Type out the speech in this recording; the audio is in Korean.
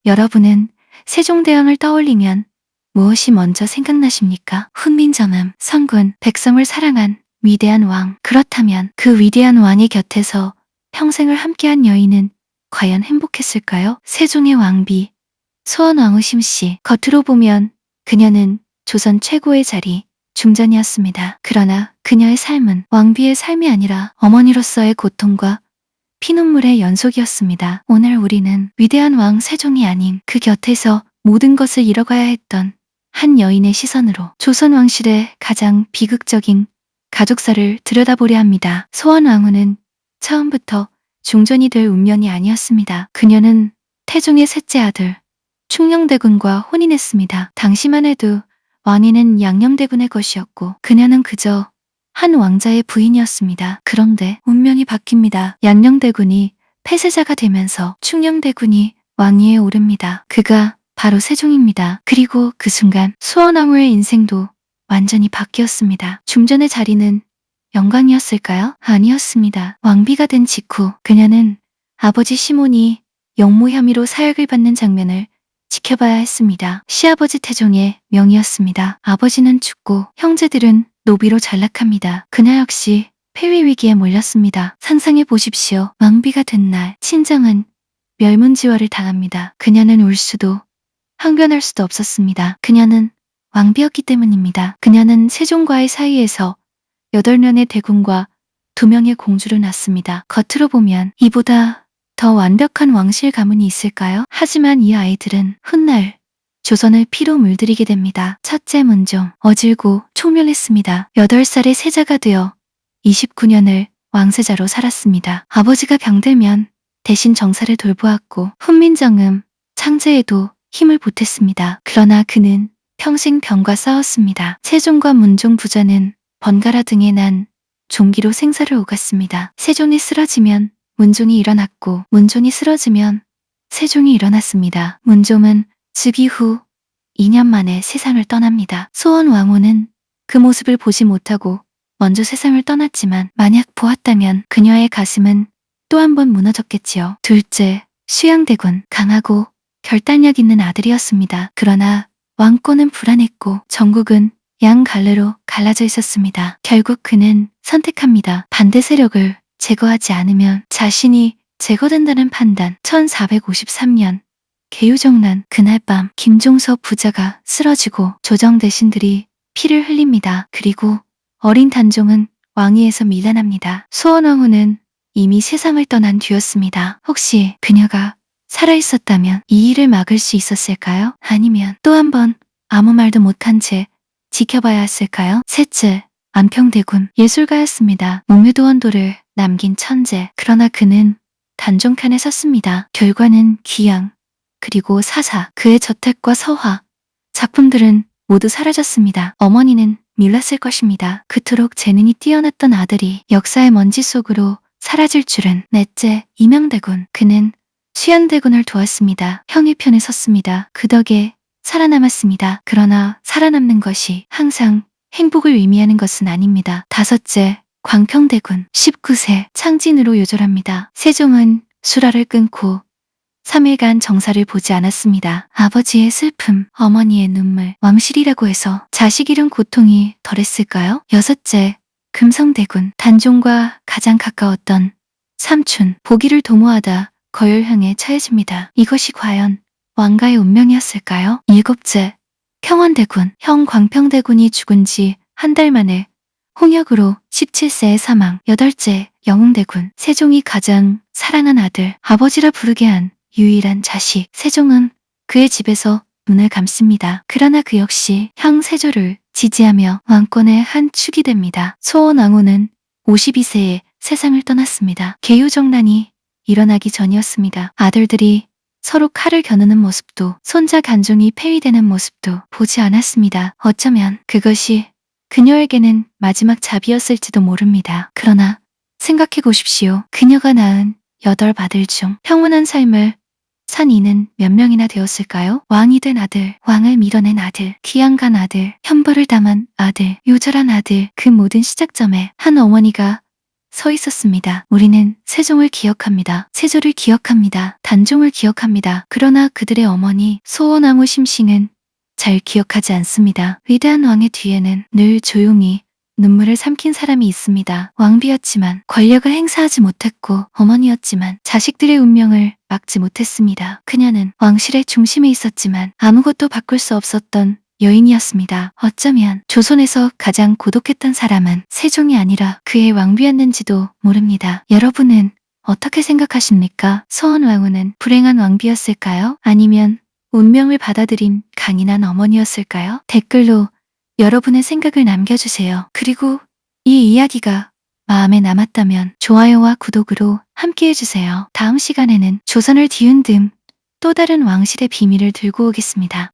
여러분은 세종대왕을 떠올리면 무엇이 먼저 생각나십니까? 훈민정음, 성군, 백성을 사랑한 위대한 왕. 그렇다면 그 위대한 왕의 곁에서 평생을 함께한 여인은 과연 행복했을까요? 세종의 왕비, 소원왕후 심씨. 겉으로 보면 그녀는 조선 최고의 자리, 중전이었습니다. 그러나 그녀의 삶은 왕비의 삶이 아니라 어머니로서의 고통과 피눈물의 연속이었습니다. 오늘 우리는 위대한 왕 세종이 아닌 그 곁에서 모든 것을 잃어가야 했던 한 여인의 시선으로 조선 왕실의 가장 비극적인 가족사를 들여다보려 합니다. 소원왕후는 처음부터 중전이 될 운명이 아니었습니다. 그녀는 태종의 셋째 아들 충녕대군과 혼인했습니다. 당시만 해도 왕위는 양녕대군의 것이었고 그녀는 그저 한 왕자의 부인이었습니다. 그런데 운명이 바뀝니다. 양녕대군이 폐쇄자가 되면서 충녕대군이 왕위에 오릅니다. 그가 바로 세종입니다. 그리고 그 순간 수원왕후의 인생도 완전히 바뀌었습니다. 중전의 자리는 영광이었을까요? 아니었습니다. 왕비가 된 직후 그녀는 아버지 시몬이 영모 혐의로 사형을 받는 장면을 지켜봐야 했습니다. 시아버지 태종의 명이었습니다. 아버지는 죽고 형제들은 노비로 전락합니다. 그녀 역시 폐위 위기에 몰렸습니다. 상상해 보십시오. 왕비가 된 날 친정은 멸문지화를 당합니다. 그녀는 울 수도 항변할 수도 없었습니다. 그녀는 왕비였기 때문입니다. 그녀는 세종과의 사이에서 8년의 대군과 2명의 공주를 낳습니다. 겉으로 보면 이보다 더 완벽한 왕실 가문이 있을까요? 하지만 이 아이들은 훗날 조선을 피로 물들이게 됩니다. 첫째 문종, 어질고 총명했습니다. 8살의 세자가 되어 29년을 왕세자로 살았습니다. 아버지가 병들면 대신 정사를 돌보았고 훈민정음, 창제에도 힘을 보탰습니다. 그러나 그는 평생 병과 싸웠습니다. 세종과 문종 부자는 번갈아 등에 난 종기로 생사를 오갔습니다. 세종이 쓰러지면 문종이 일어났고 문종이 쓰러지면 세종이 일어났습니다. 문종은 즉위 후 2년 만에 세상을 떠납니다. 소원왕후는 그 모습을 보지 못하고 먼저 세상을 떠났지만 만약 보았다면 그녀의 가슴은 또 한 번 무너졌겠지요. 둘째, 수양대군. 강하고 결단력 있는 아들이었습니다. 그러나 왕권은 불안했고 전국은 양갈래로 갈라져 있었습니다. 결국 그는 선택합니다. 반대 세력을 제거하지 않으면 자신이 제거된다는 판단. 1453년 개유정난. 그날 밤 김종서 부자가 쓰러지고 조정 대신들이 피를 흘립니다. 그리고 어린 단종은 왕위에서 밀려납니다. 소원왕후는 이미 세상을 떠난 뒤였습니다. 혹시 그녀가 살아있었다면 이 일을 막을 수 있었을까요? 아니면 또 한 번 아무 말도 못한 채 지켜봐야 했을까요? 셋째, 안평대군. 예술가였습니다. 목묘도원도를 남긴 천재. 그러나 그는 단종칸에 섰습니다. 결과는 귀양, 그리고 사사, 그의 저택과 서화, 작품들은 모두 사라졌습니다. 어머니는 밀렸을 것입니다. 그토록 재능이 뛰어났던 아들이 역사의 먼지 속으로 사라질 줄은. 넷째, 이명대군. 그는 수양대군을 도왔습니다. 형의 편에 섰습니다. 그 덕에 살아남았습니다. 그러나 살아남는 것이 항상 행복을 의미하는 것은 아닙니다. 다섯째, 광평대군. 19세 창진으로 요절합니다. 세종은 수라를 끊고 3일간 정사를 보지 않았습니다. 아버지의 슬픔, 어머니의 눈물, 왕실이라고 해서 자식 잃은 고통이 덜했을까요? 여섯째, 금성대군. 단종과 가장 가까웠던 삼촌, 보기를 도모하다 거열형에 처해집니다. 이것이 과연 왕가의 운명이었을까요? 일곱째, 평원대군. 형 광평대군이 죽은 지 한 달 만에 홍역으로 17세에 사망. 여덟째, 영웅대군. 세종이 가장 사랑한 아들, 아버지라 부르게 한 유일한 자식. 세종은 그의 집에서 눈을 감습니다. 그러나 그 역시 형 세조를 지지하며 왕권의 한 축이 됩니다. 소원왕후는 52세에 세상을 떠났습니다. 개유정난이 일어나기 전이었습니다. 아들들이 서로 칼을 겨누는 모습도, 손자 간종이 폐위되는 모습도 보지 않았습니다. 어쩌면 그것이 그녀에게는 마지막 잡이었을지도 모릅니다. 그러나 생각해 보십시오. 그녀가 낳은 8아들 중 평온한 삶을 산 이는 몇 명이나 되었을까요? 왕이 된 아들, 왕을 밀어낸 아들, 귀양간 아들, 현벌을 담은 아들, 요절한 아들. 그 모든 시작점에 한 어머니가 서 있었습니다. 우리는 세종을 기억합니다. 세조를 기억합니다. 단종을 기억합니다. 그러나 그들의 어머니 소원왕후 심싱은 잘 기억하지 않습니다. 위대한 왕의 뒤에는 늘 조용히 눈물을 삼킨 사람이 있습니다. 왕비였지만 권력을 행사하지 못했고 어머니였지만 자식들의 운명을 막지 못했습니다. 그녀는 왕실의 중심에 있었지만 아무것도 바꿀 수 없었던 여인이었습니다. 어쩌면 조선에서 가장 고독했던 사람은 세종이 아니라 그의 왕비였는지도 모릅니다. 여러분은 어떻게 생각하십니까? 소원왕후는 불행한 왕비였을까요? 아니면 운명을 받아들인 강인한 어머니였을까요? 댓글로 여러분의 생각을 남겨주세요. 그리고 이 이야기가 마음에 남았다면 좋아요와 구독으로 함께해주세요. 다음 시간에는 조선을 뒤흔든 또 다른 왕실의 비밀을 들고 오겠습니다.